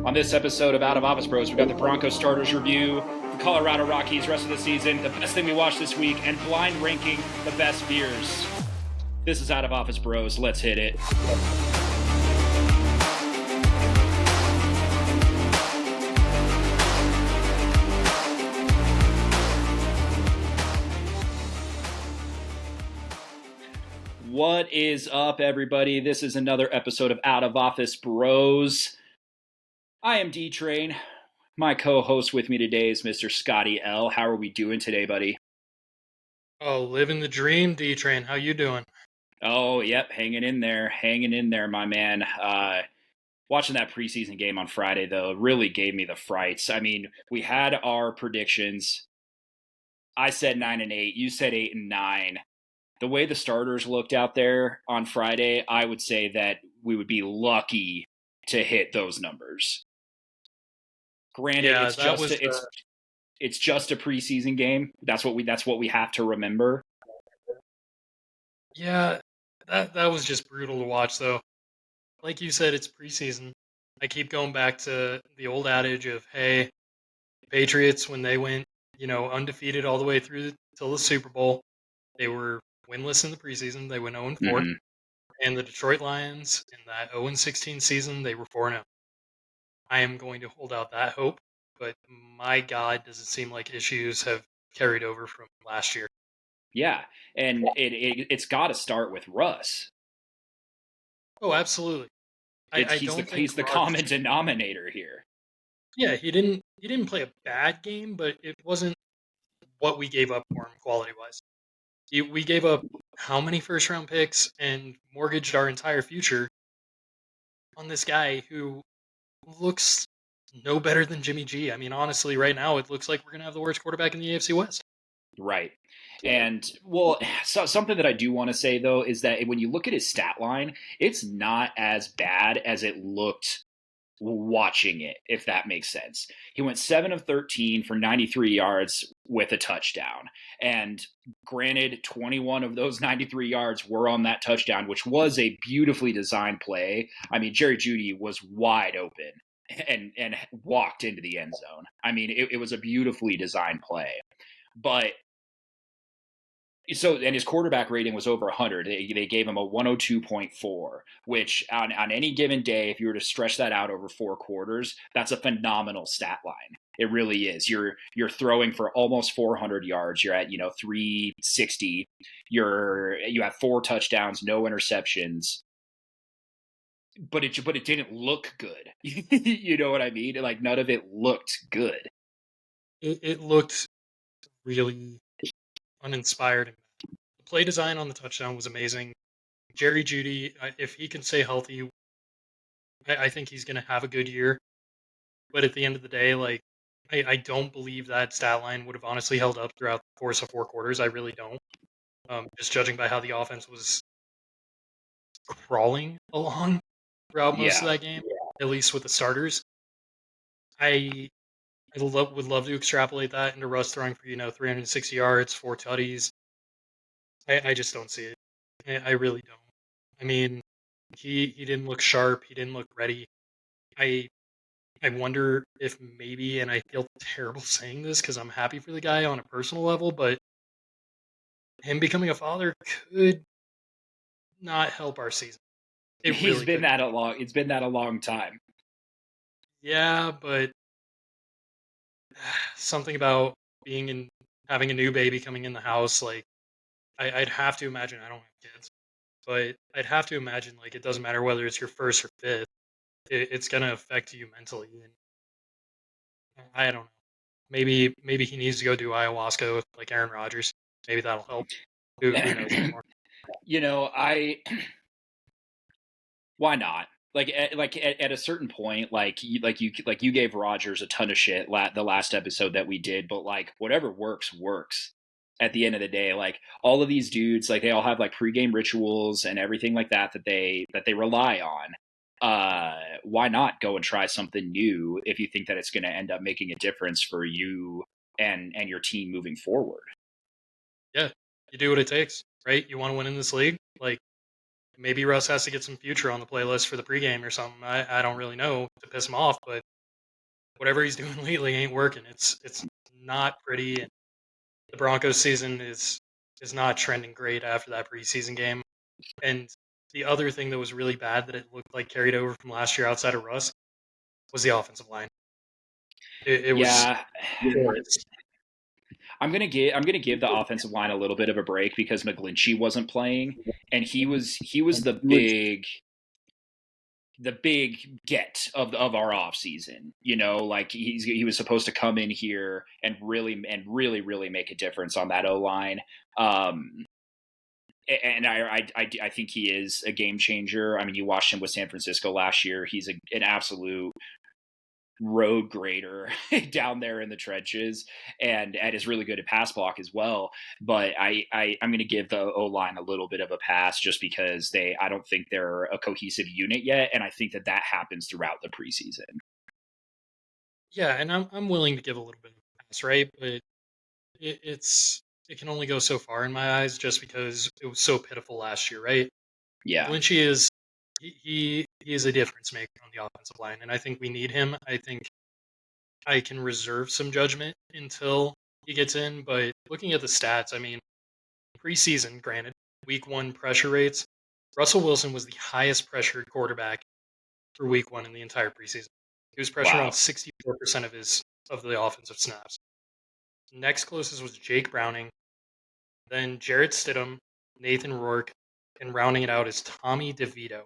On this episode of Out of Office Bros, we got the Broncos starters review, the Colorado Rockies rest of the season, the best thing we watched this week, and blind ranking the best beers. This is Out of Office Bros. Let's hit it. What is up, everybody? This is another episode of Out of Office Bros. I am D-Train. My co-host with me today is Mr. Scotty L. How are we doing today, buddy? Oh, living the dream, D-Train. How you doing? Oh, yep, hanging in there, my man. Watching that preseason game on Friday, though, really gave me the frights. I mean, we had our predictions. I said 9-8. You said 8-9. The way the starters looked out there on Friday, I would say that we would be lucky to hit those numbers. Granted, Yeah, it's just a preseason game. That's what we have to remember. Yeah, that was just brutal to watch, though. Like you said, it's preseason. I keep going back to the old adage of, hey, Patriots, when they went, undefeated all the way through till the Super Bowl, they were winless in the preseason. They went 0-4. Mm-hmm. And the Detroit Lions, in that 0-16 season, they were 4-0. I am going to hold out that hope, but my God, does it seem like issues have carried over from last year. Yeah, and it's got to start with Russ. Oh, absolutely. He's the common denominator here. Yeah, he didn't play a bad game, but it wasn't what we gave up for him quality wise. We gave up how many first round picks and mortgaged our entire future on this guy who looks no better than Jimmy G. I mean, honestly, right now it looks like we're gonna have the worst quarterback in the AFC West. Right. And, well, so something that I do want to say, though, is that when you look at his stat line, it's not as bad as it looked watching it, if that makes sense. He went 7 of 13 for 93 yards with a touchdown. And granted, 21 of those 93 yards were on that touchdown, which was a beautifully designed play. I mean, Jerry Jeudy was wide open and walked into the end zone. I mean, it was a beautifully designed play. But and his quarterback rating was over 100. They gave him a 102.4, which on any given day, if you were to stretch that out over 4 quarters, that's a phenomenal stat line. It really is. You're throwing for almost 400 yards. You're at 360. You have 4 touchdowns, no interceptions. But it didn't look good. You know what I mean? Like, none of it looked good. It looked really uninspired. The play design on the touchdown was amazing. Jerry Jeudy, if he can stay healthy, I think he's going to have a good year. But at the end of the day, like, I don't believe that stat line would have honestly held up throughout the course of 4 quarters. I really don't. Just judging by how the offense was crawling along throughout most of that game, at least with the starters. I would love to extrapolate that into Russ throwing for 360 yards, 4 tutties. I just don't see it. I really don't. I mean, he didn't look sharp. He didn't look ready. I wonder if maybe, and I feel terrible saying this because I'm happy for the guy on a personal level, but him becoming a father could not help our season. It's been that a long time. Yeah, but something about having a new baby coming in the house, like I'd have to imagine. I don't have kids, but I'd have to imagine like it doesn't matter whether it's your first or fifth, it's gonna affect you mentally. And I don't know. Maybe he needs to go do ayahuasca with like Aaron Rodgers. Maybe that'll help. Who knows anymore? Why not? Like at a certain point, like you gave Rodgers a ton of shit the last episode that we did, but like whatever works. At the end of the day, like all of these dudes, like they all have like pregame rituals and everything like that they rely on. Why not go and try something new if you think that it's going to end up making a difference for you and your team moving forward? Yeah, you do what it takes, right? You want to win in this league, like maybe Russ has to get some Future on the playlist for the pregame or something. I don't really know to piss him off, but whatever he's doing lately ain't working. It's not pretty, and the Broncos season is not trending great after that preseason game. And the other thing that was really bad that it looked like carried over from last year outside of Russ was the offensive line. It was Yeah. I'm gonna give the offensive line a little bit of a break because McGlinchey wasn't playing, and he was the big get of our off season. Like he was supposed to come in here and really make a difference on that O line. And I think he is a game changer. I mean, you watched him with San Francisco last year. He's an absolute road grader down there in the trenches, and is really good at pass block as well. But I'm going to give the O line a little bit of a pass just because I don't think they're a cohesive unit yet, and I think that happens throughout the preseason. Yeah, and I'm willing to give a little bit of a pass, right? But it can only go so far in my eyes just because it was so pitiful last year, right? Yeah. Lynchy is he is a difference maker on the offensive line, and I think we need him. I think I can reserve some judgment until he gets in, but looking at the stats, I mean, preseason, granted, week 1 pressure rates, Russell Wilson was the highest pressured quarterback for week 1 in the entire preseason. He was pressured on Wow. 64% of the offensive snaps. Next closest was Jake Browning, then Jarrett Stidham, Nathan Rourke, and rounding it out is Tommy DeVito.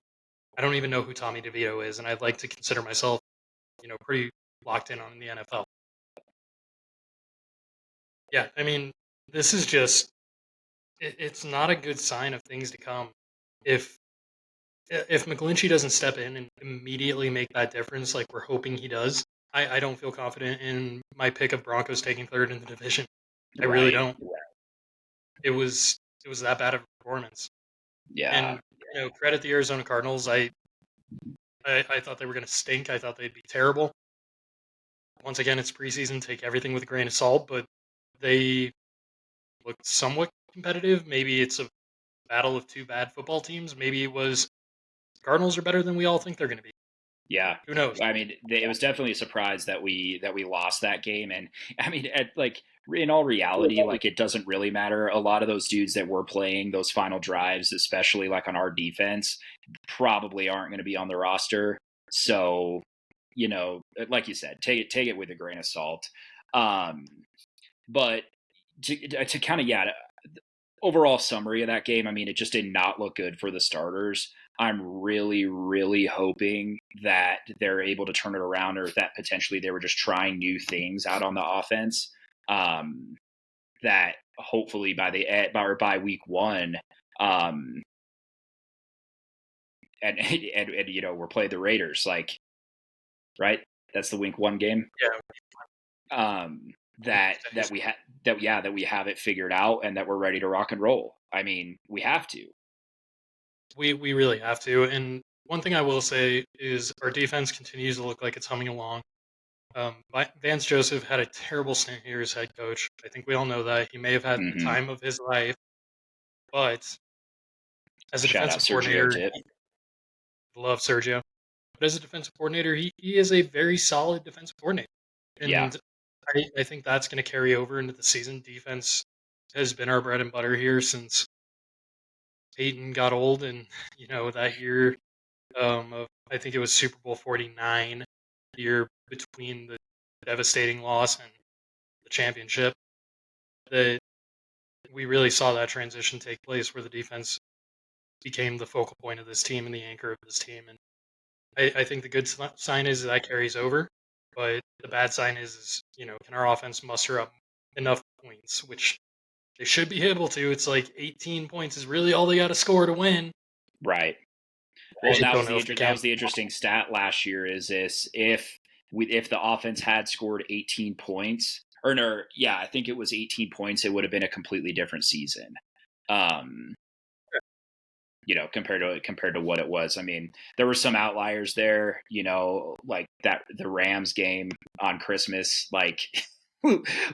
I don't even know who Tommy DeVito is, and I'd like to consider myself, pretty locked in on the NFL. Yeah, I mean, this is just it's not a good sign of things to come. If McGlinchey doesn't step in and immediately make that difference like we're hoping he does, I don't feel confident in my pick of Broncos taking third in the division. I really Right. don't. It was that bad of a performance. Yeah. And credit the Arizona Cardinals. I thought they were going to stink. I thought they'd be terrible. Once again, it's preseason. Take everything with a grain of salt, but they looked somewhat competitive. Maybe it's a battle of two bad football teams. Maybe it was Cardinals are better than we all think they're going to be. Yeah. Who knows? I mean, it was definitely a surprise that we lost that game, and I mean, in all reality, like it doesn't really matter. A lot of those dudes that were playing those final drives, especially like on our defense, probably aren't going to be on the roster. So, like you said, take it with a grain of salt. But to kind of overall summary of that game, I mean, it just did not look good for the starters. I'm really, really hoping that they're able to turn it around, or that potentially they were just trying new things out on the offense. That hopefully by week 1, and we're playing the Raiders, like, right? That's the week 1 game. Yeah. That we have it figured out and that we're ready to rock and roll. I mean, we have to. We really have to. And one thing I will say is our defense continues to look like it's humming along. Vance Joseph had a terrible stint here as head coach. I think we all know that. He may have had the time of his life, but as a defensive coordinator, love Sergio. But as a defensive coordinator, he is a very solid defensive coordinator. And I think that's going to carry over into the season. Defense has been our bread and butter here since Peyton got old, and that year of I think it was Super Bowl 49, the year between the devastating loss and the championship, that we really saw that transition take place where the defense became the focal point of this team and the anchor of this team. And I think the good sign is that carries over, but the bad sign is can our offense muster up enough points, which they should be able to. It's like 18 points is really all they got to score to win. Right. Well, that was the interesting stat last year. Is this if the offense had scored 18 points, or no, yeah, I think it was 18 points, it would have been a completely different season. Compared to what it was. I mean, there were some outliers there. Like that the Rams game on Christmas, like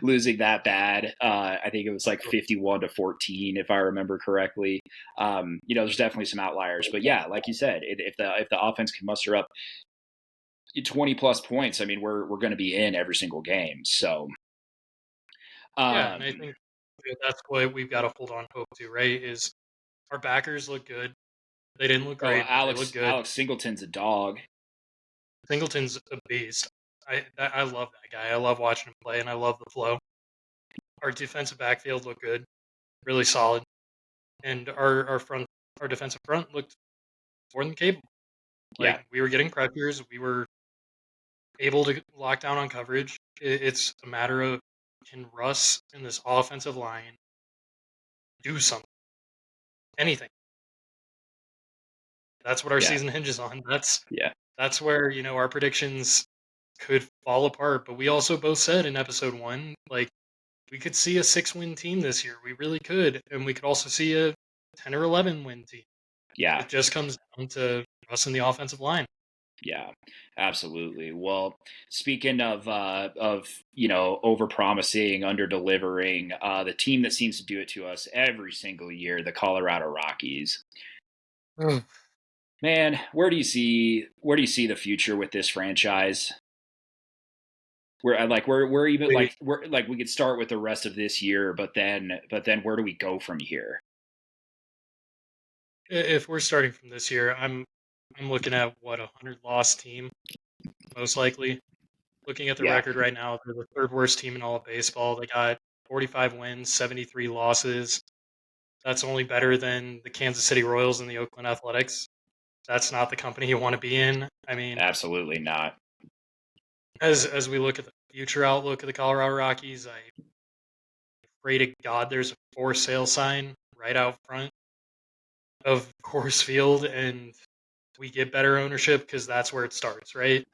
losing that bad. I think it was like 51-14, if I remember correctly. There's definitely some outliers, but yeah, like you said, if the offense can muster up 20 plus points, I mean, we're going to be in every single game. So, Yeah, and I think that's what we've got to hold on hope to, right? Is our backers look good. They didn't look great, but they look good. Alex Singleton's a dog. Singleton's a beast. I love that guy. I love watching him play, and I love the flow. Our defensive backfield looked good, really solid, and our defensive front looked more than capable. Yeah. Like, we were getting pressures, we were able to lock down on coverage. It's a matter of, can Russ and this offensive line do something, anything? That's what our Yeah. season hinges on. That's Yeah. that's where our predictions could fall apart. But we also both said in episode 1, like, we could see a 6-win team this year. We really could, and we could also see a 10 or 11-win team. Yeah. It just comes down to us and the offensive line. Yeah, absolutely. Well, speaking of over promising, under delivering, the team that seems to do it to us every single year, the Colorado Rockies. Man, where do you see the future with this franchise? We're even we could start with the rest of this year, but then where do we go from here? If we're starting from this year, I'm looking at what, 100-loss team, most likely. Looking at the record right now, they're the third worst team in all of baseball. They got 45 wins, 73 losses. That's only better than the Kansas City Royals and the Oakland Athletics. That's not the company you want to be in. I mean, absolutely not. As we look at the future outlook of the Colorado Rockies, I pray to God there's a for sale sign right out front of Coors Field, and we get better ownership, because that's where it starts, right?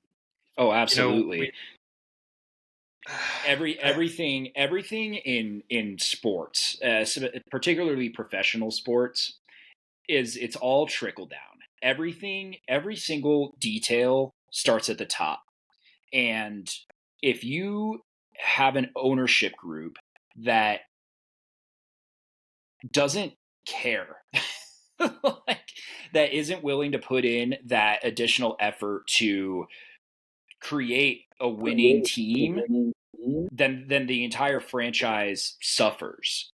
Oh, absolutely. Everything in sports, particularly professional sports, it's all trickle down. Every single detail starts at the top. And if you have an ownership group that doesn't care, that isn't willing to put in that additional effort to create a winning team, then the entire franchise suffers.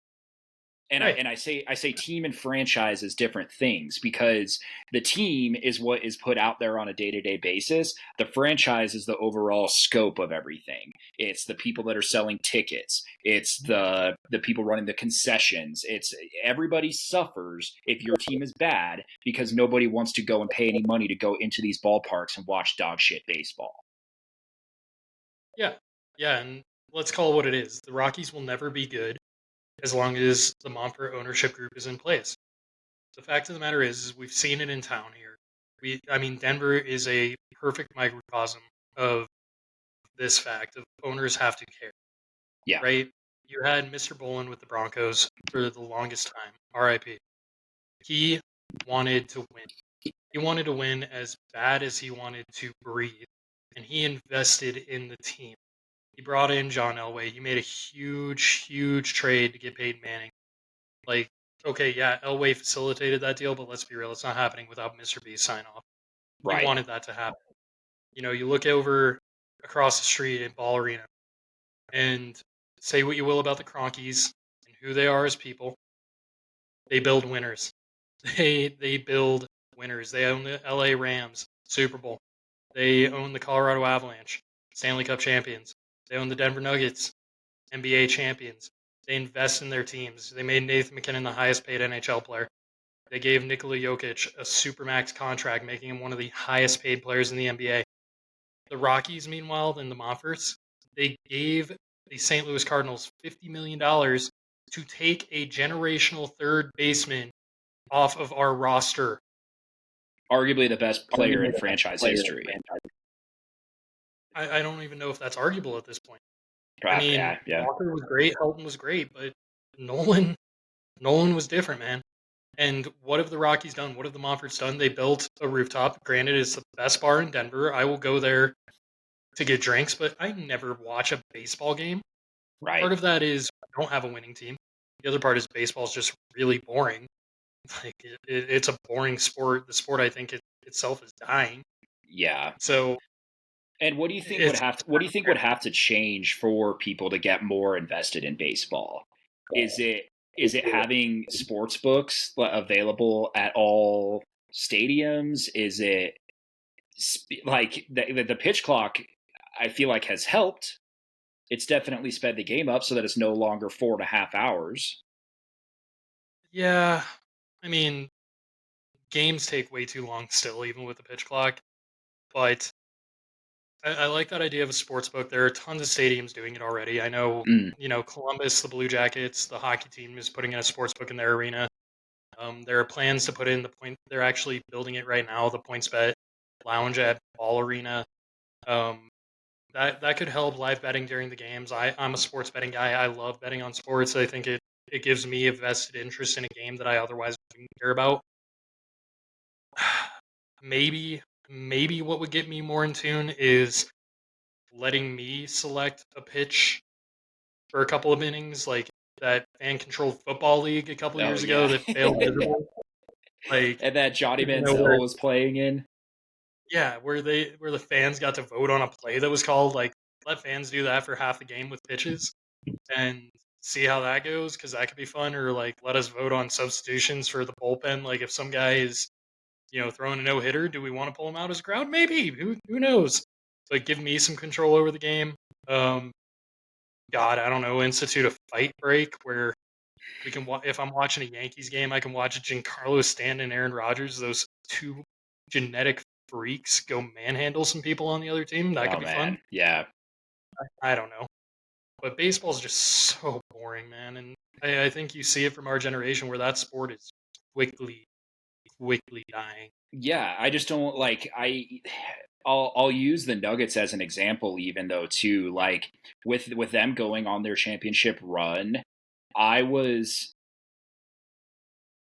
And right. I say team and franchise as different things, because the team is what is put out there on a day-to-day basis. The franchise is the overall scope of everything. It's the people that are selling tickets. It's the people running the concessions. It's everybody suffers if your team is bad, because nobody wants to go and pay any money to go into these ballparks and watch dog shit baseball. Yeah, and let's call it what it is. The Rockies will never be good as long as the Monfort ownership group is in place. The fact of the matter is we've seen it in town here. Denver is a perfect microcosm of this fact of owners have to care. Yeah. Right? You had Mr. Bolin with the Broncos for the longest time. R.I.P. He wanted to win. He wanted to win as bad as he wanted to breathe, and he invested in the team. He brought in John Elway. He made a huge, huge trade to get Peyton Manning. Like, okay, yeah, Elway facilitated that deal, but let's be real, it's not happening without Mr. B's sign off. He wanted that to happen. You look over across the street at Ball Arena, and say what you will about the Cronkies and who they are as people, they build winners. They build winners. They own the LA Rams, Super Bowl. They own the Colorado Avalanche, Stanley Cup champions. They own the Denver Nuggets, NBA champions. They invest in their teams. They made Nathan McKinnon the highest paid NHL player. They gave Nikola Jokic a supermax contract, making him one of the highest paid players in the NBA. The Rockies, meanwhile, and the Monforts, they gave the St. Louis Cardinals $50 million to take a generational third baseman off of our roster. Arguably the best player in franchise history. I don't even know if that's arguable at this point. Yeah. Walker was great, Helton was great, but Nolan was different, man. And what have the Rockies done? What have the Monforts done? They built a rooftop. Granted, it's the best bar in Denver. I will go there to get drinks, but I never watch a baseball game. Right. Part of that is we don't have a winning team. The other part is baseball is just really boring. Like it's a boring sport. The sport, I think, itself is dying. Yeah. So And what do you think it's would have to change for people to get more invested in baseball? Is it having sports books available at all stadiums? Is it like the pitch clock? I feel like has helped. It's definitely sped the game up so that it's no longer 4.5 hours. yeah. I mean, games take way too long still, even with the pitch clock. But I like that idea of a sports book. There are tons of stadiums doing it already. I know, Mm, Columbus, the Blue Jackets, the hockey team is putting in a sports book in their arena. There are plans to put in the point. They're actually building it right now. The PointsBet lounge at Ball Arena. Um, that could help live betting during the games. I'm a sports betting guy. I love betting on sports. I think it gives me a vested interest in a game that I otherwise wouldn't care about. Maybe what would get me more in tune is letting me select a pitch for a couple of innings, like that fan controlled football league a couple oh years ago yeah. that failed miserably. Like, And that Johnny where Manziel was playing in. yeah, where the fans got to vote on a play that was called. Like, let fans do that for half the game with pitches and see how that goes because that could be fun. Or like, let us vote on substitutions for the bullpen. Like, if some guy is throwing a no hitter, do we want to pull him out as a crowd? Maybe. Who knows? But give me some control over the game. Um, God, I don't know. Institute a fight break where we can. If I'm watching a Yankees game, I can watch Giancarlo Stanton and Aaron Rodgers. Those two genetic freaks go manhandle some people on the other team. That could Oh be fun. man, yeah. I don't know, but baseball's just so boring, man. And I think you see it from our generation where that sport is quickly, quickly dying. Yeah, I just don't like I'll use the Nuggets as an example even though too like with them going on their championship run, I was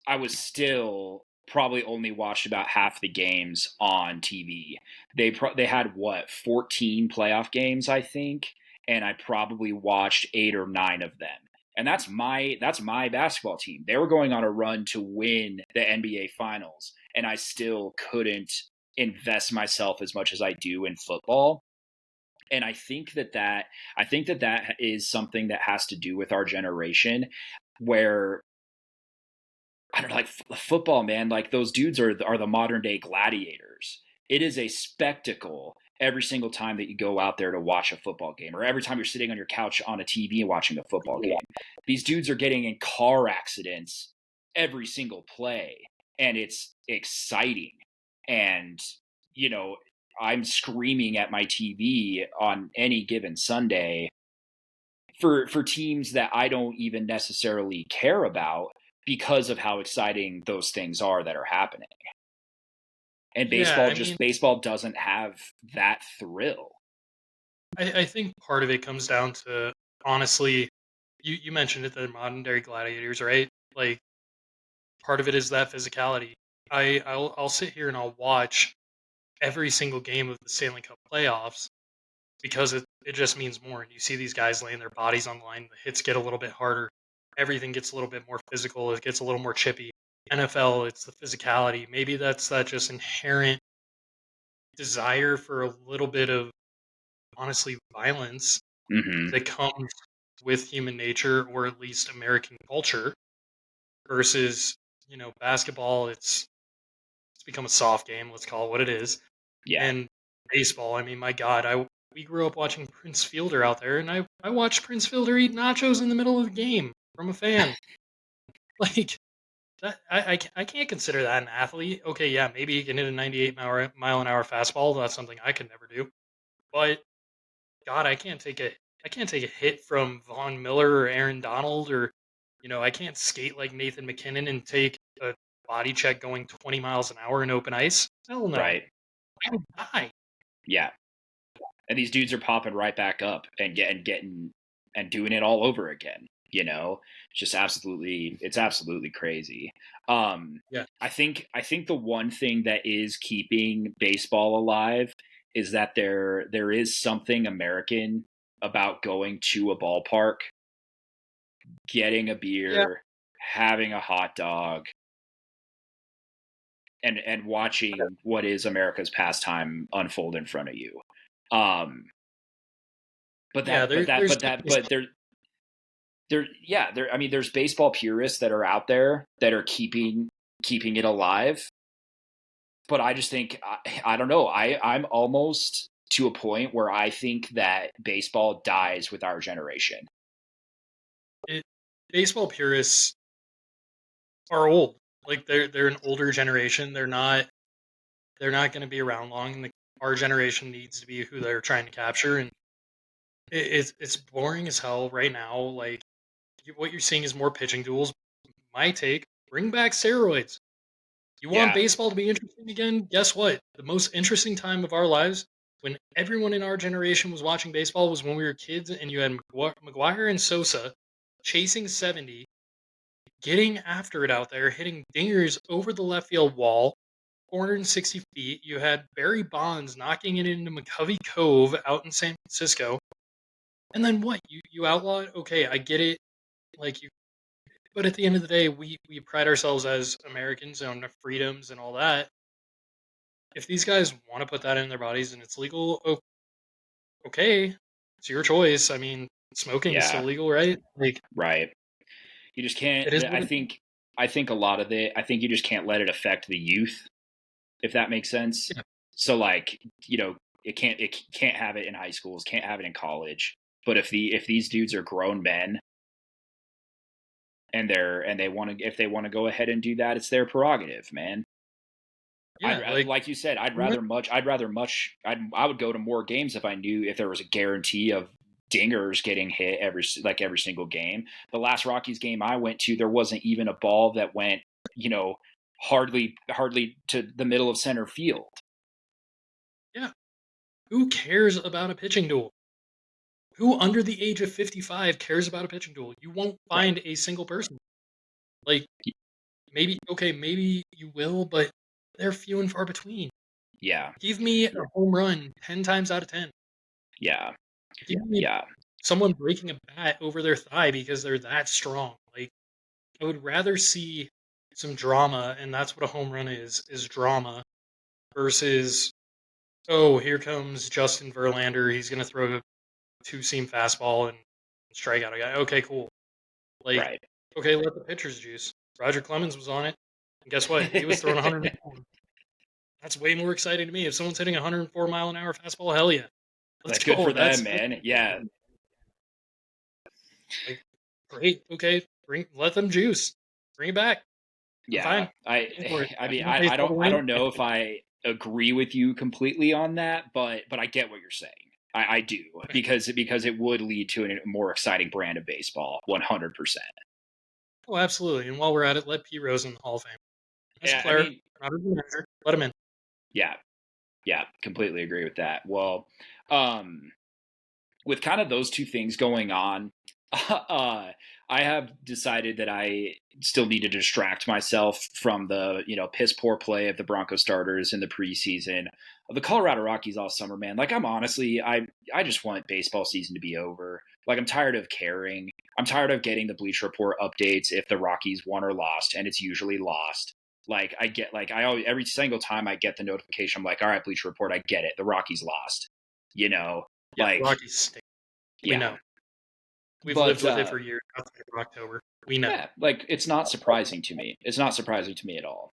I was still probably only watched about half the games on TV. They had what 14 playoff games I think, and I probably watched 8 or 9 of them. And that's my basketball team. They were going on a run to win the NBA finals, and I still couldn't invest myself as much as I do in football. And I think that is something that has to do with our generation where I don't know, like football, man. Like those dudes are the modern day gladiators. It is a spectacle every single time that you go out there to watch a football game, or every time you're sitting on your couch on a TV and watching a football game. These dudes are getting in car accidents every single play, and it's exciting. And you know, I'm screaming at my TV on any given Sunday for teams that I don't even necessarily care about because of how exciting those things are that are happening. And Yeah, I mean, baseball doesn't have that thrill. I think part of it comes down to honestly, you mentioned it, the modern day gladiators, right? Like part of it is that physicality. I'll sit here and I'll watch every single game of the Stanley Cup playoffs because it just means more. And you see these guys laying their bodies on the line. The hits get a little bit harder. Everything gets a little bit more physical. It gets a little more chippy. NFL, it's the physicality. Maybe that's that just inherent desire for a little bit of honestly violence Hmm. that comes with human nature or at least American culture versus basketball. It's become a soft game. Let's call it what it is. Yeah. And baseball, I mean, my God, we grew up watching Prince Fielder out there, and I watched Prince Fielder eat nachos in the middle of the game from a fan. Like that, I can't consider that an athlete. Okay, yeah, maybe he can hit a 98 mile an hour fastball. That's something I could never do. But God, I can't take a hit from Von Miller or Aaron Donald or I can't skate like Nathan McKinnon and take a body check going 20 miles an hour in open ice. Hell no. Right. I would die. Yeah. And these dudes are popping right back up and getting and doing it all over again. It's just it's absolutely crazy. Yeah. I think the one thing that is keeping baseball alive is that there is something American about going to a ballpark, getting a beer, having a hot dog, and watching what is America's pastime unfold in front of you. But I mean, there's baseball purists that are out there that are keeping it alive. But I just think, I don't know. I'm almost to a point where I think that baseball dies with our generation. Baseball purists are old. Like they're an older generation. They're not going to be around long. And our generation needs to be who they're trying to capture. And it's boring as hell right now. Like what you're seeing is more pitching duels. My take: bring back steroids. You want baseball to be interesting again? Guess what? The most interesting time of our lives, when everyone in our generation was watching baseball, was when we were kids, and you had McGuire and Sosa chasing 70, getting after it out there, hitting dingers over the left field wall, 460 feet. You had Barry Bonds knocking it into McCovey Cove out in San Francisco. And then what? You outlawed? Okay, I get it. Like you, but at the end of the day, we pride ourselves as Americans on freedoms and all that. If these guys want to put that in their bodies and it's legal, okay, it's your choice. I mean, smoking is still legal, right? Like, right. You just can't. It is. I think a lot of it. I think you just can't let it affect the youth, if that makes sense. Yeah. So, like, it can't have it in high schools, can't have it in college. But if these dudes are grown men, and if they want to go ahead and do that, it's their prerogative, man. Yeah, like you said, I would go to more games if there was a guarantee of dingers getting hit every single game. The last Rockies game I went to, there wasn't even a ball that went, hardly to the middle of center field. Yeah. Who cares about a pitching duel? Who under the age of 55 cares about a pitching duel? You won't find a single person. Like, maybe you will, but they're few and far between. Yeah. Give me a home run 10 times out of 10. Yeah. Give me someone breaking a bat over their thigh because they're that strong. Like, I would rather see some drama, and that's what a home run is drama, versus, oh, here comes Justin Verlander. He's going to throw a two-seam fastball and strike out a guy. Okay, cool. Like, okay, let the pitchers juice. Roger Clemens was on it. And guess what? He was throwing 104. That's way more exciting to me. If someone's hitting a 104-mile-an-hour fastball, hell yeah. That's good for them, man. Yeah. Like, great. Okay, let them juice. Bring it back. Yeah. I mean, I don't know if I agree with you completely on that, but I get what you're saying. I do, because it would lead to a more exciting brand of baseball, 100%. Oh, absolutely. And while we're at it, let Pete Rose in the Hall of Fame. As a player, not as a manager, let him in. Yeah, completely agree with that. Well, with kind of those two things going on, I have decided that I still need to distract myself from the piss poor play of the Broncos starters in the preseason of the Colorado Rockies all summer, man. Like, I just want baseball season to be over. Like, I'm tired of caring. I'm tired of getting the Bleacher Report updates if the Rockies won or lost, and it's usually lost. Like, every single time I get the notification, I'm like, all right, Bleacher Report, I get it. The Rockies lost. The Rockies stink. We know. We've lived with it for years. Outside of October, we know. Yeah, like, it's not surprising to me. It's not surprising to me at all.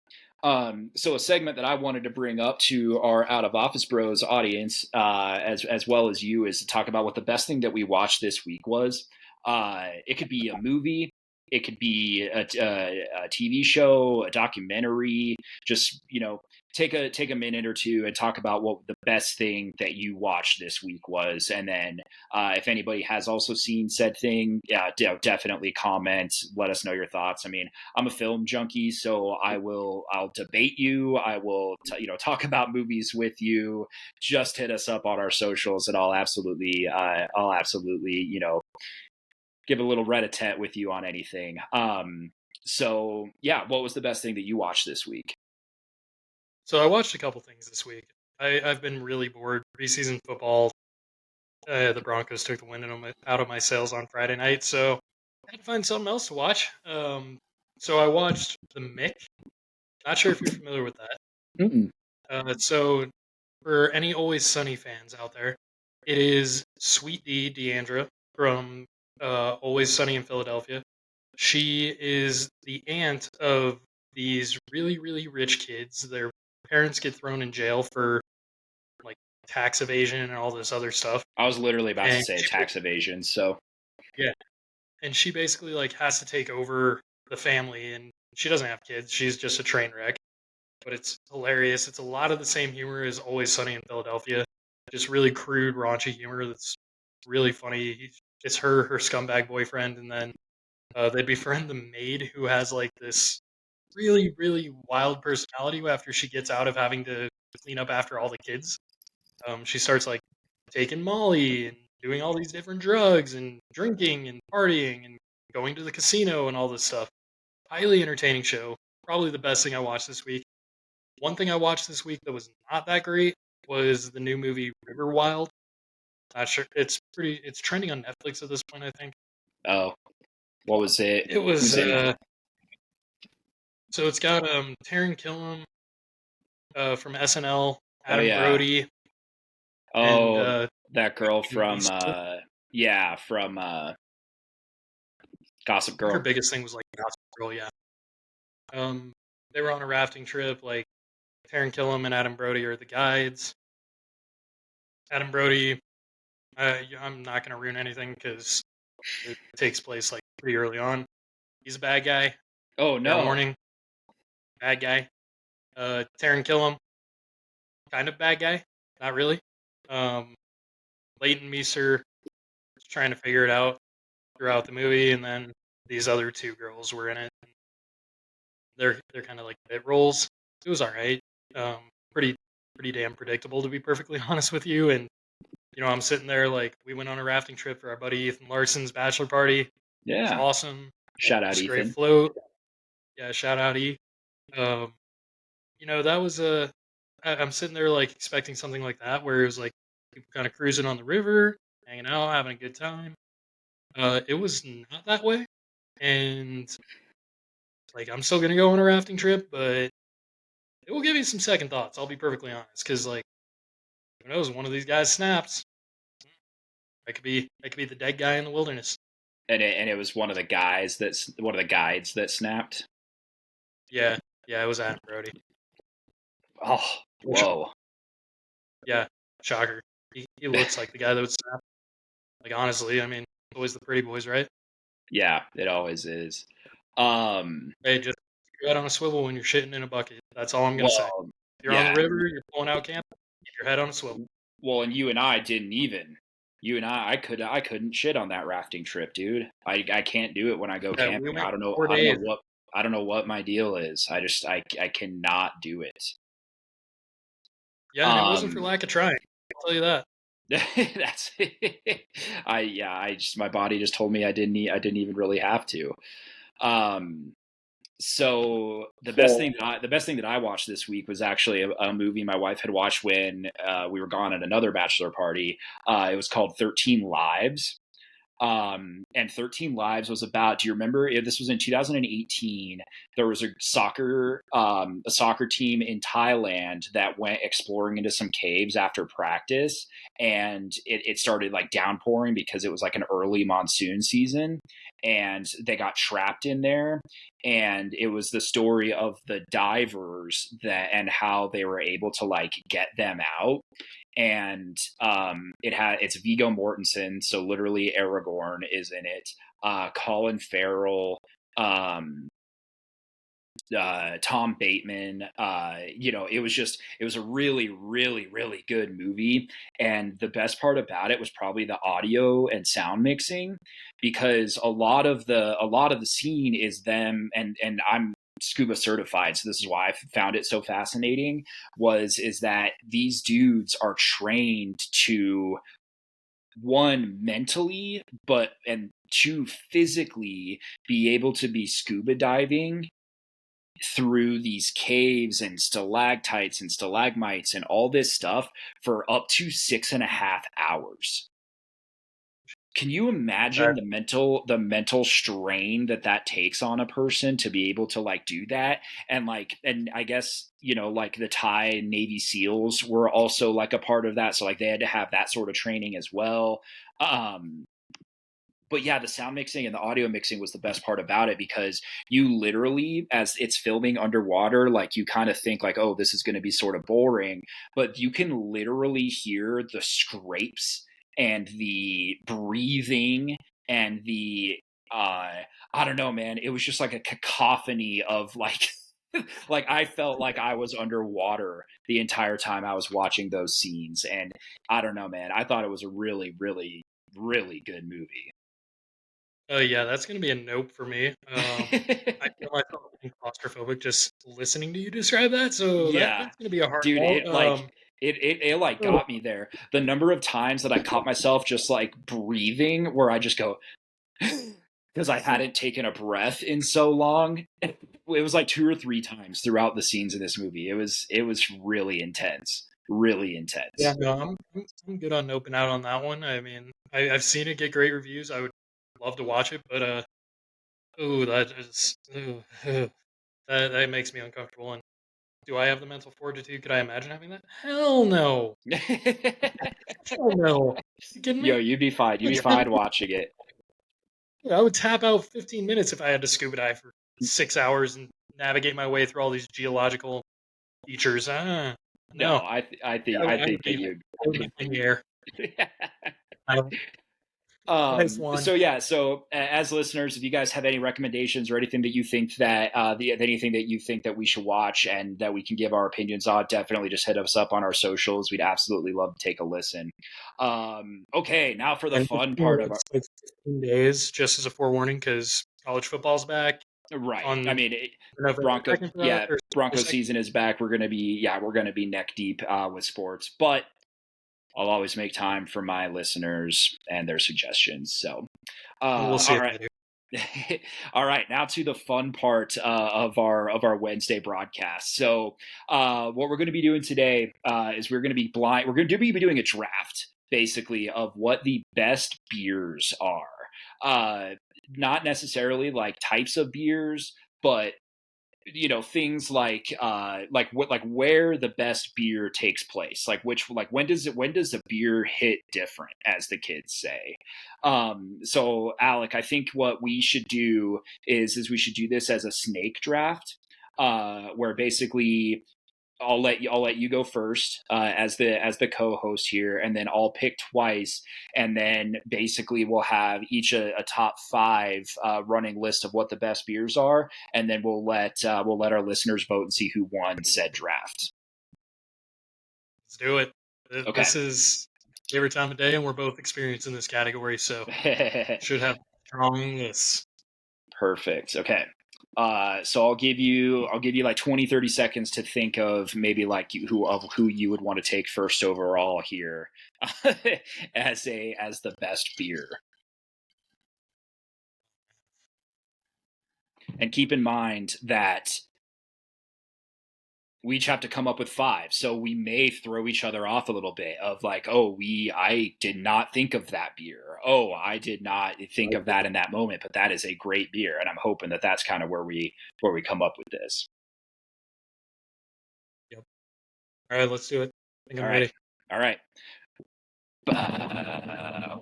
So a segment that I wanted to bring up to our Out of Office Bros audience, as well as you, is to talk about what the best thing that we watched this week was. It could be a movie. It could be a TV show, a documentary. Just take a minute or two and talk about what the best thing that you watched this week was, and then if anybody has also seen said thing, definitely comment. Let us know your thoughts. I mean, I'm a film junkie, so I'll debate you. I will talk about movies with you. Just hit us up on our socials, and I'll absolutely give a little rat-a-tat with you on anything. So yeah, what was the best thing that you watched this week? So I watched a couple things this week. I've been really bored. Preseason football The Broncos took the wind out of my sails on Friday night, so I had to find something else to watch. So I watched The Mick. Not sure if you're familiar with that. Mm-mm. So for any Always Sunny fans out there, it is Sweet Dee Deandra from Always Sunny in Philadelphia. She is the aunt of these really, really rich kids. Their parents get thrown in jail for like tax evasion and all this other stuff. I was literally about to And say tax evasion. So yeah, and she basically like has to take over the family, and she doesn't have kids. She's just a train wreck, but it's hilarious. It's a lot of the same humor as Always Sunny in Philadelphia, just really crude, raunchy humor that's really funny. It's her scumbag boyfriend, and then they befriend the maid who has like this really, really wild personality after she gets out of having to clean up after all the kids. She starts like taking Molly and doing all these different drugs and drinking and partying and going to the casino and all this stuff. Highly entertaining show. Probably the best thing I watched this week. One thing I watched this week that was not that great was the new movie River Wild. Not sure. It's trending on Netflix at this point, I think. oh, what was it? It was Who's in it? so it's got Taron Killam from SNL, Oh Adam yeah. Brody, and Oh, that girl Liam from Neeson. yeah, from Gossip I think her Girl. biggest thing was like Gossip Girl, yeah. Um, they were on a rafting trip. Like Taron Killam and Adam Brody are the guides. Adam Brody, I'm not going to ruin anything because it takes place like pretty early on. He's a bad guy. Oh Fair no. warning, bad guy. Taron Killam, kind of bad guy, not really. Um, Leighton Meester is trying to figure it out throughout the movie, and then these other two girls were in it. They're kind of like bit roles. It was all right. Um, pretty pretty damn predictable to be perfectly honest with you. And I'm sitting there like we went on a rafting trip for our buddy Ethan Larson's bachelor party. It was Yeah. awesome. Shout out Just great Ethan. float. Yeah, shout out E. Um, that was a. I'm sitting there like expecting something like that where it was like people kind of cruising on the river, hanging out, having a good time. It was not that way, and like I'm still gonna go on a rafting trip, but it will give you some second thoughts. I'll be perfectly honest, because like who knows, one of these guys snaps. I could be the dead guy in the wilderness. And it was one of the guides that snapped. Yeah, yeah, it was Adam Brody. Oh, Which, whoa. yeah, shocker. He looks like the guy that would snap. Like honestly, I mean, always the pretty boys, right? Yeah, it always is. Um, Hey, just keep your head on a swivel when you're shitting in a bucket. That's all I'm gonna say. well, If you're on the yeah. river, you're pulling out camp. Keep your head on a swivel. Well, and you and I didn't even. You and I couldn't shit on that rafting trip, dude. I can't do it when I go Yeah, we camping. went I don't know 4 days. what my deal is. I cannot do it. Yeah, and it wasn't for Um, lack of trying. I'll tell you that. that's I just my body just told me I didn't even really have to. Um, so the best thing that I watched this week was actually a movie my wife had watched when we were gone at another bachelor party. It was called 13 Lives. And 13 Lives was about, do you remember, this was in 2018. There was a soccer team in Thailand that went exploring into some caves after practice, and it started like downpouring because it was like an early monsoon season, and they got trapped in there. And it was the story of the divers that and how they were able to like get them out. And it's Viggo Mortensen, so literally Aragorn is in it. Colin Farrell, um, Tom Bateman. It was a really, really, really good movie. And the best part about it was probably the audio and sound mixing, because a lot of the scene is them, and I'm scuba certified, so this is why I found it so fascinating. Is that these dudes are trained to, one, mentally, and two, physically be able to be scuba diving through these caves and stalactites and stalagmites and all this stuff for up to 6.5 hours. Can you imagine the mental strain that takes on a person to be able to like do that? And like, and I guess, you know, like the Thai Navy SEALs were also like a part of that. So like they had to have that sort of training as well. Um, but yeah, the sound mixing and the audio mixing was the best part about it, because you literally, as it's filming underwater, like you kind of think like, oh, this is going to be sort of boring, but you can literally hear the scrapes and the breathing and the I don't know, man. It was just like a cacophony of like like I felt like I was underwater the entire time I was watching those scenes. And I don't know, man. I thought it was a really, really, really good movie. Oh yeah, that's gonna be a nope for me. I feel myself being claustrophobic just listening to you describe that, so Yeah, that's gonna be a hard dude, no. it like it like Oh, got me there. The number of times that I caught myself just like breathing, where I just go because I hadn't taken a breath in so long. It was like two or three times throughout the scenes in this movie. It was really intense, really yeah, intense. no, I'm good on noping out on that one. I mean, I've seen it get great reviews. I would love to watch it, but ooh, that is that makes me uncomfortable. And do I have the mental fortitude? Could I imagine having that? Hell no. Hell no. You kidding Yo, me? you'd be fine. I You'd would be tap, fine watching it. I would tap out 15 minutes if I had to scuba dive for 6 hours and navigate my way through all these geological features. No, No. I I would think that leave. you. I would leave in the air. I don't- Nice one. So yeah, so as listeners, if you guys have any recommendations or anything that you think that anything that you think that we should watch and that we can give our opinions on, definitely just hit us up on our socials. We'd absolutely love to take a listen. Okay, now for the And fun part of our. it's like 15 days, just as a forewarning, because college football's back Right. I on mean, November Bronco. 2nd for that, Yeah, or Bronco September 2nd. season is back. We're gonna be neck deep with sports, but I'll always make time for my listeners and their suggestions. So, We'll see all if right. I do. All right, now to the fun part of our Wednesday broadcast. So, what we're going to be doing today is we're going to be blind. We're going to be doing a draft, basically, of what the best beers are. Not necessarily like types of beers, but you know, things like what, like where the best beer takes place, like which, like when does a beer hit different, as the kids say. So Alec, I think what we should do is we should do this as a snake draft, where basically I'll let you go first, as the co-host here, and then I'll pick twice, and then basically we'll have each a top five running list of what the best beers are, and then we'll let our listeners vote and see who won said draft. Let's do it. Okay. This is favorite time of day, and we're both experienced in this category, so should have strong lists. Perfect. Okay. So I'll give you like 20, 30 seconds to think of maybe like who you would want to take first overall here as the best beer. And keep in mind that we each have to come up with five, so we may throw each other off a little bit of like, oh, I did not think of that beer. Oh, I did not think of that in that moment, but that is a great beer, and I'm hoping that that's kind of where we come up with this. Yep. All right, let's do it. I think All I'm right, ready. all right.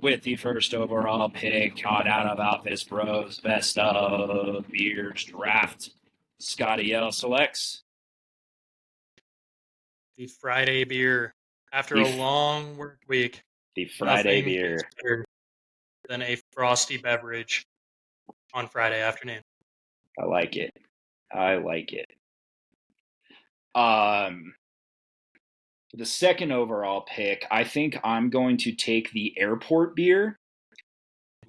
With the first overall pick on Out of Office Bros Best of Beers Draft, Scotty L selects The Friday beer. After the a long work week, the Friday nothing is beer. better than a frosty beverage on Friday afternoon. I like it. I like it. Um, the second overall pick, I think I'm going to take the airport beer,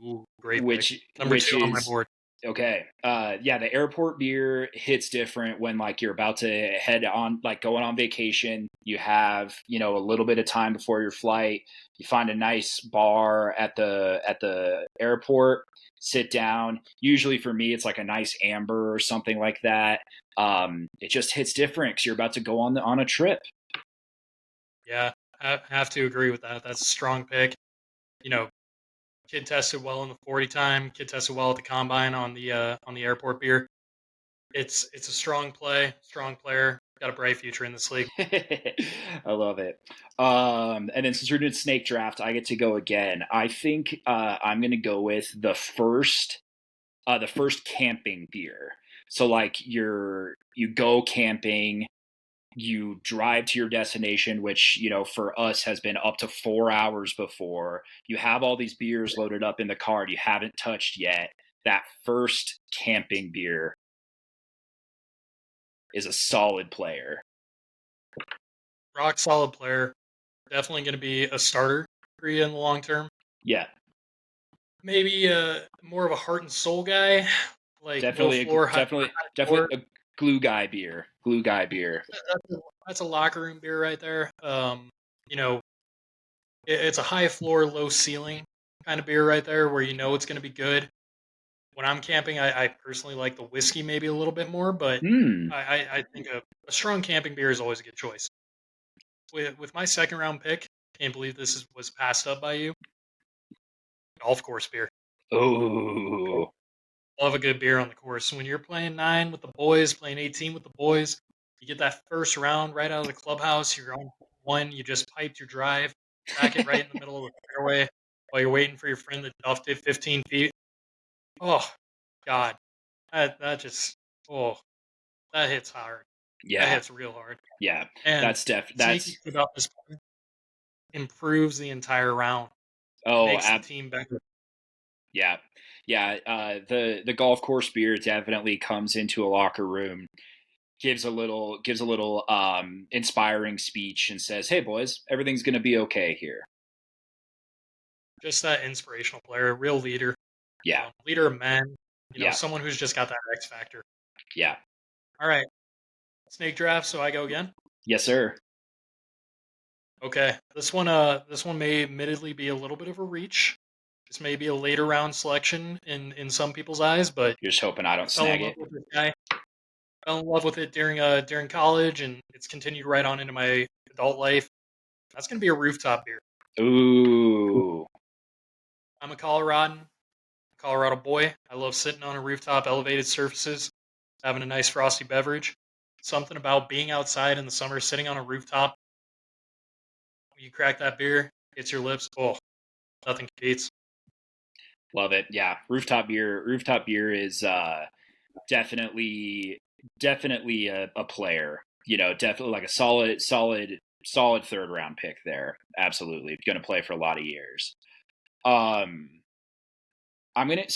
Ooh, great pick. Number which two on my is board. okay. Yeah, the airport beer hits different when like you're about to head on, like going on vacation. You have, you know, a little bit of time before your flight. You find a nice bar at the airport, sit down. Usually for me, it's like a nice amber or something like that. It just hits different because you're about to go on a trip. Yeah, I have to agree with that. That's a strong pick. You know, Kid tested well in the 40 time. Kid tested well at the combine on the airport beer. It's a strong strong player. Got a bright future in this league. I love it. And then since we're doing snake draft, I get to go again. I think I'm gonna go with the first camping beer. So like you go camping, you drive to your destination, which for us has been up to 4 hours before. You have all these beers loaded up in the cart you haven't touched yet. That first camping beer is a solid player. Rock solid player. Definitely going to be a starter for you in the long term. Yeah. Maybe more of a heart and soul guy, like definitely low floor, definitely a glue guy beer. That's a locker room beer right there. It's a high floor, low ceiling kind of beer right there, where it's going to be good. When I'm camping, I personally like the whiskey maybe a little bit more, but I think a strong camping beer is always a good choice. With my second round pick, can't believe this was passed up by you. Golf course beer. Oh, Love a good beer on the course. When you're playing 9 with the boys, playing 18 with the boys, you get that first round right out of the clubhouse. You're on one. You just piped your drive, back it right in the middle of the fairway while you're waiting for your friend that duffed it 15 feet. Oh, God. That just, that hits hard. yeah. That hits real hard. Yeah. And that's sneaky about this point improves the entire round. Makes the team better. Yeah. The golf course beer definitely comes into a locker room, gives a little inspiring speech and says, "Hey boys, everything's going to be okay here." Just that inspirational player, real leader. Yeah. Leader of men. Someone who's just got that X factor. Yeah. All right. Snake draft, so I go again? Yes, sir. Okay. This one may admittedly be a little bit of a reach. This may be a later round selection in some people's eyes, but you're just hoping I don't snag it. With this guy. Fell in love with it during college, and it's continued right on into my adult life. That's gonna be a rooftop beer. Ooh. I'm a Colorado boy. I love sitting on a rooftop, elevated surfaces, having a nice frosty beverage. Something about being outside in the summer, sitting on a rooftop. You crack that beer, hits your lips. Oh, nothing competes. Love it. Yeah, rooftop beer. Rooftop beer is definitely a player. Definitely like a solid third round pick there. Absolutely, going to play for a lot of years. I'm gonna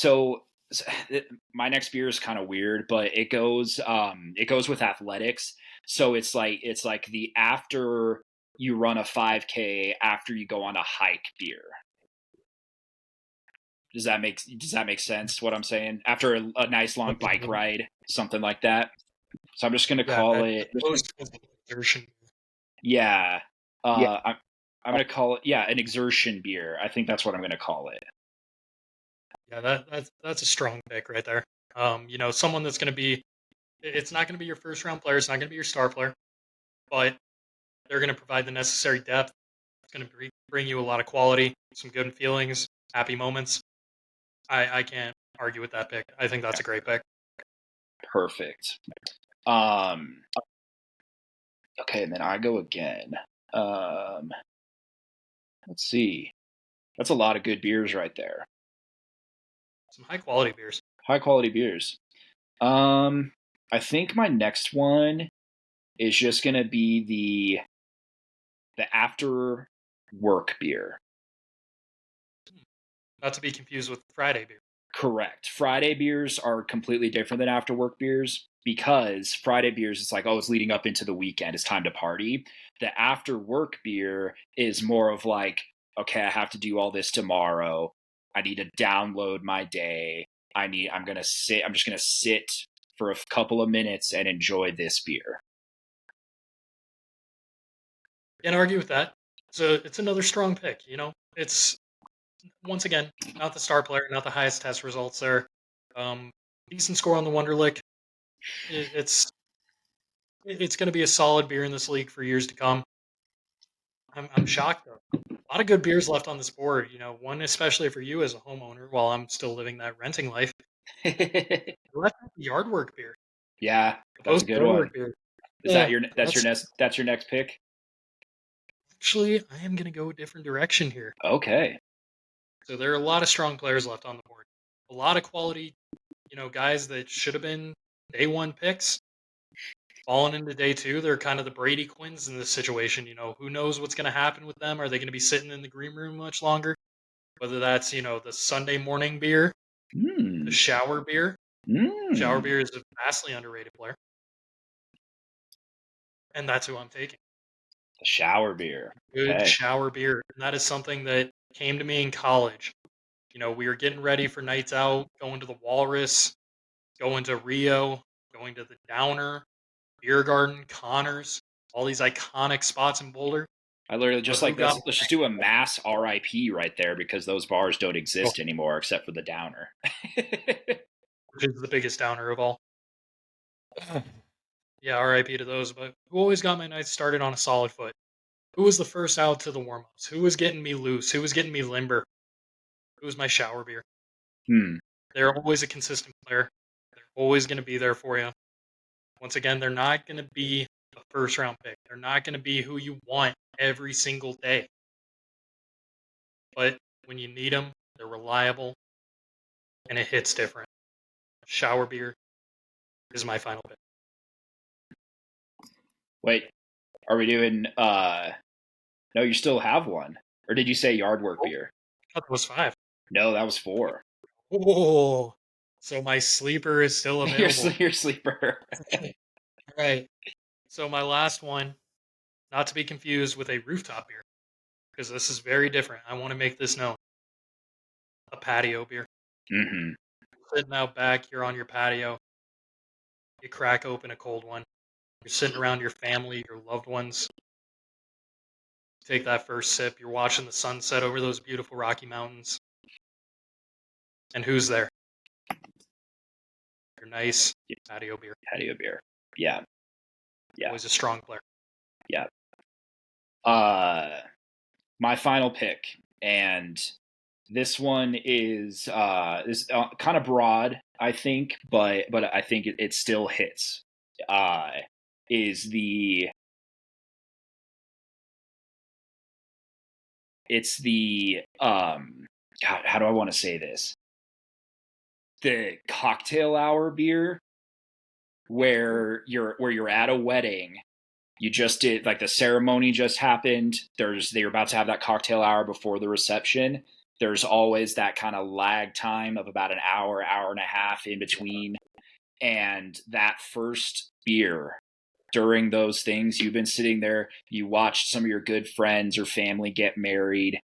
my next beer is kind of weird, but it goes with athletics. So it's like the after you run a 5K, after you go on a hike beer. Does that make sense? What I'm saying? After a nice long bike ride, something like that. So I'm just gonna call it. Yeah. I'm gonna call it an exertion beer. I think that's what I'm gonna call it. Yeah, that's a strong pick right there. Someone that's going to be. It's not going to be your first round player. It's not going to be your star player, but they're going to provide the necessary depth. It's going to bring you a lot of quality, some good feelings, happy moments. I can't argue with that pick. I think that's a great pick. Perfect. Okay, and then I go again. Let's see. That's a lot of good beers right there. Some high quality beers. High quality beers. I think my next one is just gonna be the after work beer. Not to be confused with Friday beer. Correct. Friday beers are completely different than after work beers, because Friday beers, it's like, oh, it's leading up into the weekend. It's time to party. The after work beer is more of like, okay, I have to do all this tomorrow. I need to download my day. I'm just going to sit for a couple of minutes and enjoy this beer. Can't argue with that. So it's another strong pick. It's once again not the star player, not the highest test results there. Decent score on the Wonderlic. It's going to be a solid beer in this league for years to come. I'm shocked though. A lot of good beers left on this board. One especially for you as a homeowner, while I'm still living that renting life. I left out the yard work beer. Yeah, The that's a post good yard one. work beer. Is Yeah, that's your next pick? actually, I am gonna go a different direction here. Okay. So there are a lot of strong players left on the board. A lot of quality, guys that should have been day one picks falling into day two. They're kind of the Brady Quinns in this situation. Who knows what's going to happen with them? Are they going to be sitting in the green room much longer? Whether that's, the Sunday morning beer, the shower beer. Shower beer is a vastly underrated player. And that's who I'm taking. The shower beer. Good Okay. shower beer. And that is something that came to me in college. We were getting ready for nights out, going to the Walrus, going to Rio, going to the Downer, Beer Garden, Connors, all these iconic spots in Boulder. I literally just But who like got let's just do a mass RIP right there because those bars don't oh, exist anymore except for the Downer. which is the biggest downer of all? Yeah, RIP to those. But who always got my nights started on a solid foot? Who was the first out to the warm ups? Who was getting me loose? Who was getting me limber? Who was my shower beer? They're always a consistent player. They're always going to be there for you. Once again, they're not going to be a first round pick. They're not going to be who you want every single day. But when you need them, they're reliable and it hits different. Shower beer is my final pick. Wait, are we doing no, you still have one. Or did you say yard work beer? I thought that was 5. No, that was 4. Oh, so my sleeper is still available. Your sleeper. Right. So my last one, not to be confused with a rooftop beer, because this is very different. I want to make this known. A patio beer. Mm-hmm. Sitting out back, you're on your patio. You crack open a cold one. You're sitting around your family, your loved ones. Take that first sip. You're watching the sunset over those beautiful Rocky Mountains. And who's there? Your nice patio beer. Patio beer. Yeah. Yeah. Always a strong player. Yeah. My final pick, and this one is kind of broad, I think, but I think it still hits. Is the It's the God, how do I want to say this? The cocktail hour beer where you're at a wedding. You just did, like, the ceremony just happened. They're about to have that cocktail hour before the reception. There's always that kind of lag time of about an hour and a half in between. And that first beer during those things, you've been sitting there, you watched some of your good friends or family get married.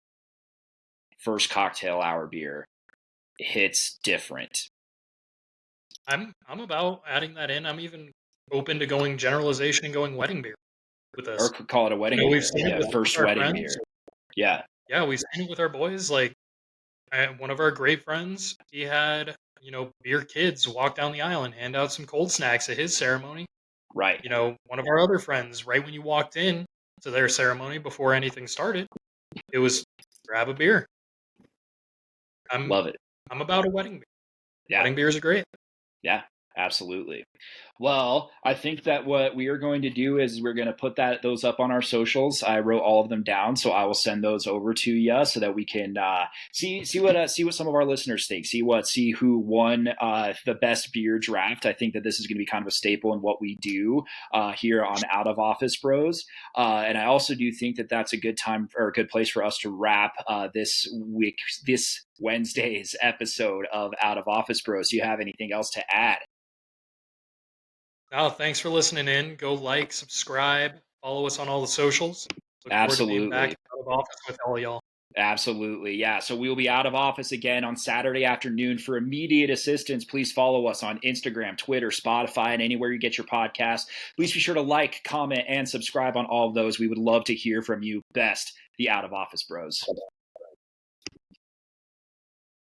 First cocktail hour beer hits different. I'm about adding that in. I'm even open to going generalization and going wedding beer with this. Or call it a wedding beer. We've seen it with first our wedding friends. beer. Yeah. Yeah, we've seen it with our boys. Like, one of our great friends, he had, beer kids walk down the aisle and hand out some cold snacks at his ceremony. Right. One of our other friends, right when you walked in to their ceremony before anything started, it was grab a beer. Love it. I'm about a wedding beer. Yeah. Wedding beers are great. Yeah, absolutely. Well, I think that what we are going to do is we're going to put those up on our socials. I wrote all of them down, so I will send those over to you so that we can see what some of our listeners think. See who won the best beer draft. I think that this is going to be kind of a staple in what we do here on Out of Office Bros. And I also do think that that's a good time or a good place for us to wrap this Wednesday's episode of Out of Office Bros. Do you have anything else to add? Oh, thanks for listening in. Go like, subscribe, follow us on all the socials. Look Absolutely. forward to being back out of office with all y'all. Absolutely. Yeah. So we will be out of office again on Saturday afternoon. For immediate assistance, please follow us on Instagram, Twitter, Spotify, and anywhere you get your podcast. Please be sure to like, comment, and subscribe on all of those. We would love to hear from you. Best, the Out of Office Bros.